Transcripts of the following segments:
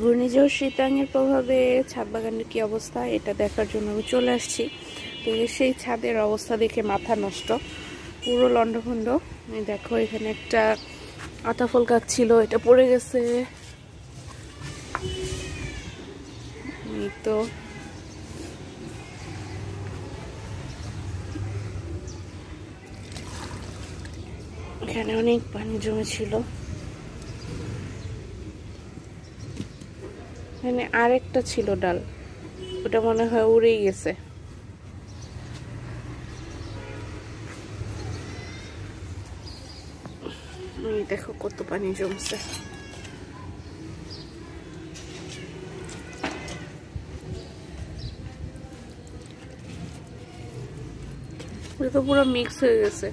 ঘূর্ণিঝড় শীতাঙের প্রভাবে ছাদ বাগানের কি অবস্থা এটা দেখার জন্য আমি চলে আসছি। তো সেই ছাদের অবস্থা দেখে মাথা নষ্ট, পুরো লন্ডভন্ড। দেখো এখানে একটা আতা ফল গাছ ছিল, এটা পড়ে গেছে। তো এখানে অনেক পানি জমেছিল। এখানে আরেকটা ছিল ডাল, ওটা মনে হয় উড়েই গেছে। দেখো কত পানি জমছে। এটা তো পুরো মিক্স হয়ে গেছে।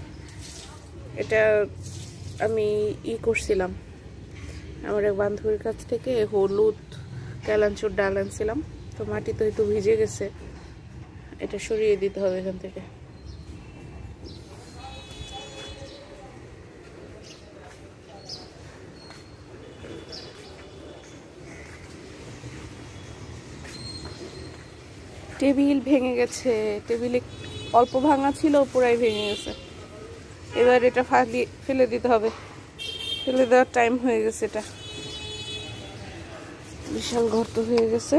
এটা আমি করছিলাম, আমার এক বান্ধবীর কাছ থেকে হলুদ ক্যালাঞ্চুর ডাল আনছিলাম। তো মাটি তো একটু ভিজে গেছে, এটা সরিয়ে দিতে হবে এখান থেকে। টেবিল ভেঙে গেছে, টেবিলে অল্প ভাঙা ছিল, পুরাই ভেঙে গেছে। এবার এটা ফেলে দিতে হবে, ফেলে দেওয়ার টাইম হয়ে গেছে। এটা বিশাল গর্ত হয়ে গেছে।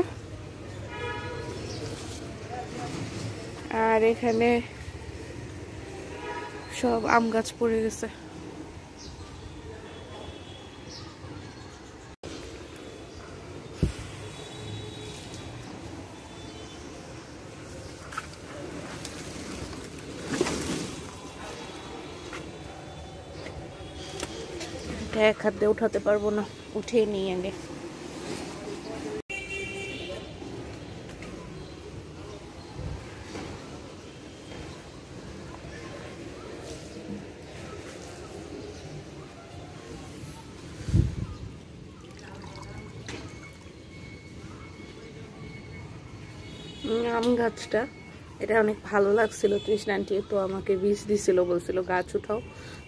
আর এখানে সব আম গাছ পড়ে গেছে। এক হাত দিয়ে উঠাতে পারবো না, উঠিয়ে নিই আগে। আম গাছটা এটা অনেক ভালো লাগছিল, তৃষ্ণান্টি তো আমাকে বীজ দিছিল, বলছিল গাছ উঠাও।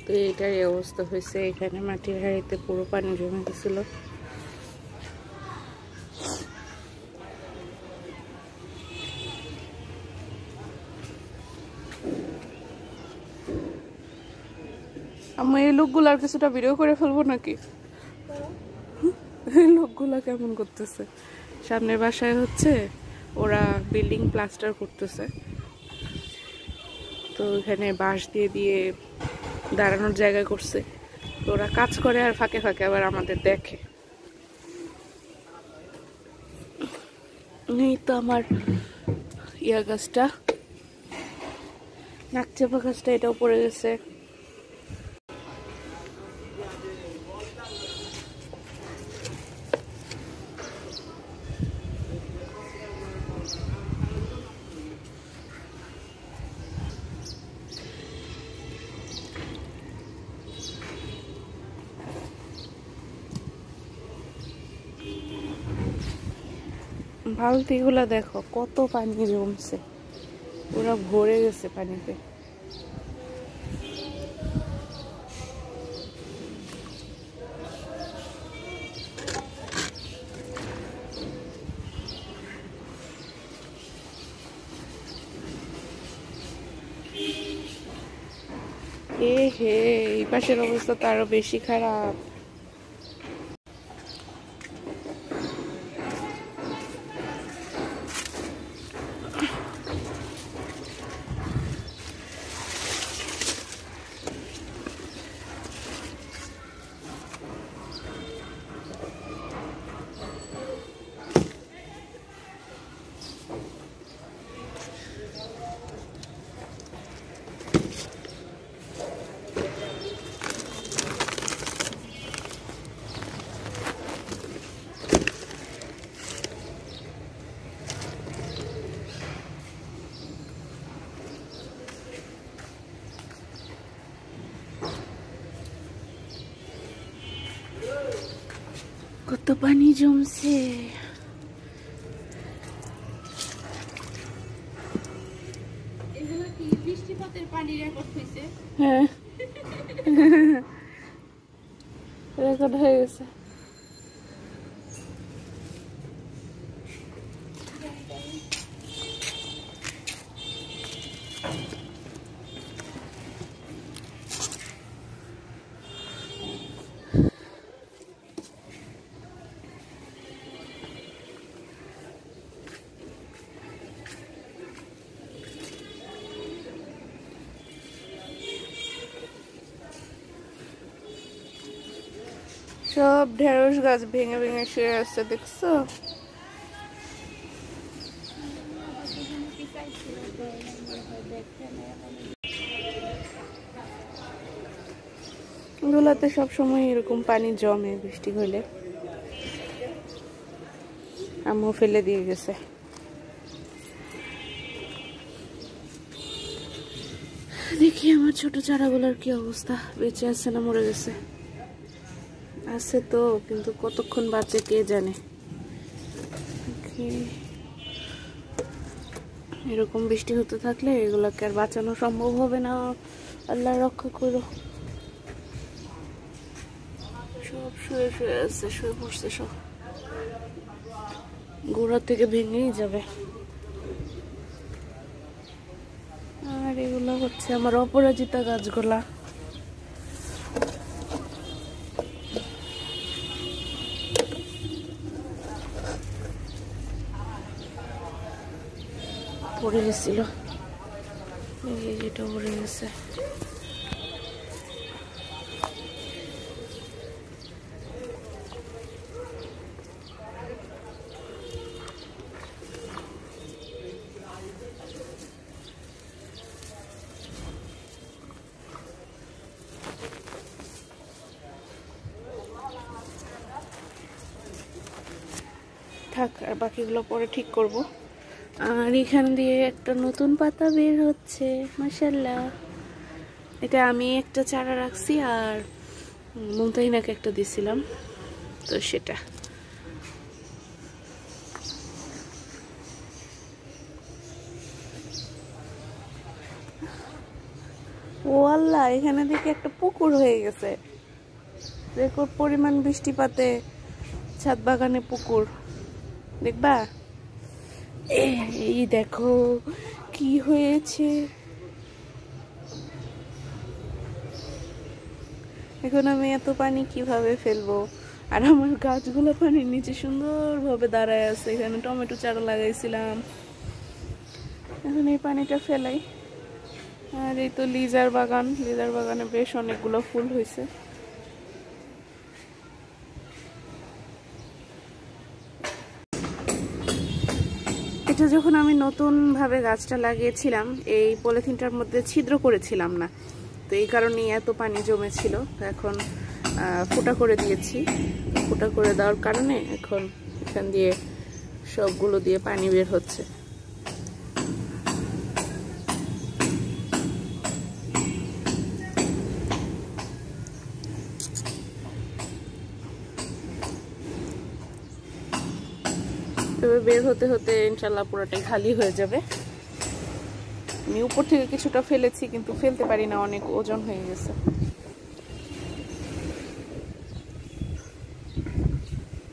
তো এটার এই অবস্থা হয়েছে। এখানে মাটির হাঁড়িতে পুরো পানি জমে গেছিল। আমি এই লোকগুলার কিছুটা ভিডিও করে ফেলবো নাকি? এই লোকগুলা কেমন করতেছে? সামনের বাসায় হচ্ছে ওরা বিল্ডিং প্লাস্টার করতেছে, তো এখানে বাঁশ দিয়ে দিয়ে দাঁড়ানোর জায়গা করছে। তো ওরা কাজ করে আর ফাঁকে ফাঁকে আবার আমাদের দেখে। এই তো আমার গাছটা, নাকচাপা গাছটা, এটাও পড়ে গেছে। বালতিগুলা দেখো কত পানি জমছে, পুরো ভরে গেছে পানিতে। হে, এই পাশের অবস্থা তো আরো বেশি খারাপ। কত পানি জমছে। এগুলো কি বৃষ্টিপাতের পানি রেকর্ড হয়েছে? হ্যাঁ, রেকর্ড হয়ে গেছে। সব ঢেঁড়স গাছ ভেঙে ভেঙে শুয়ে আছে, দেখছো? এগুলাতে সবসময় এরকম পানি জমে বৃষ্টি হলে। আম্মু ফেলে দিয়ে গেছে। দেখি আমার ছোট চারাগুলোর কি অবস্থা, বেঁচে আছে না মরে গেছে। আছে তো, কিন্তু কতক্ষণ বাঁচে কে জানে। এরকম বৃষ্টি হতে থাকলে এগুলোকে আর বাঁচানো সম্ভব হবে না। আল্লাহ রক্ষা করো। সব শুয়ে শুয়ে আছে, শুয়ে পড়ছে সব, গোড়া থেকে ভেঙেই যাবে। আর এগুলো হচ্ছে আমার অপরাজিতা গাছগুলা। পড়ে গেছিল, এটা পড়ে গেছে। থাক, আর বাকিগুলো পরে ঠিক করব। আর এখান দিয়ে একটা নতুন পাতা বের হচ্ছে, মাশাআল্লাহ। এটা আমি একটা চারা রাখছি আর মুমতাহিনাকে একটা দিছিলাম, তো সেটা। ও আল্লাহ, এখানে দেখি একটা পুকুর হয়ে গেছে। রেকর্ড পরিমাণ বৃষ্টিপাতে ছাদ বাগানে পুকুর, দেখবা? এই দেখো কি হয়েছে। এখন আমি এত পানি কিভাবে ফেলবো? আর আমার গাছগুলো পানির নিচে সুন্দরভাবে দাঁড়ায় আছে। এখানে টমেটো চারা লাগাইছিলাম, এখন এই পানিটা ফেলাই। আর এই তো লিজার বাগান, লিজার বাগানে বেশ অনেকগুলো ফুল হয়েছে। এটা যখন আমি নতুন ভাবে গাছটা লাগিয়েছিলাম, এই পলিথিনটার মধ্যে ছিদ্র করেছিলাম না, তো এই কারণে এত পানি জমেছিল। এখন ফুটা করে দিয়েছি, ফুটা করে দেওয়ার কারণে এখন এখান দিয়ে সবগুলো দিয়ে পানি বের হচ্ছে। তবে বের হতে হতে ইনশাল্লাহ পুরোটাই খালি হয়ে যাবে। আমি উপর থেকে কিছুটা ফেলেছি, কিন্তু ফেলতে পারি না, অনেক ওজন হয়ে গেছে।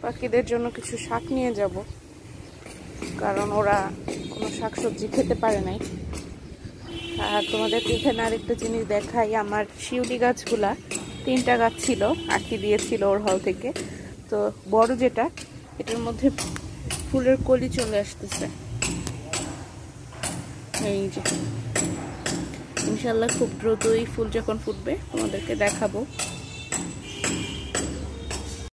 পাখিদের জন্য কিছু শাক নিয়ে যাব, কারণ ওরা কোনো শাকসবজি খেতে পারে নাই। আর তোমাদেরকে এখানে আরেকটা জিনিস দেখাই, আমার শিউলি গাছগুলা 3টা গাছ ছিল, আঁকি দিয়েছিল ওর হল থেকে। তো বড় যেটা, এটার মধ্যে ফুলের কলি চলে আসতেছে। এই যে ইনশাল্লাহ খুব দ্রুতই ফুল যখন ফুটবে তোমাদেরকে দেখাবো।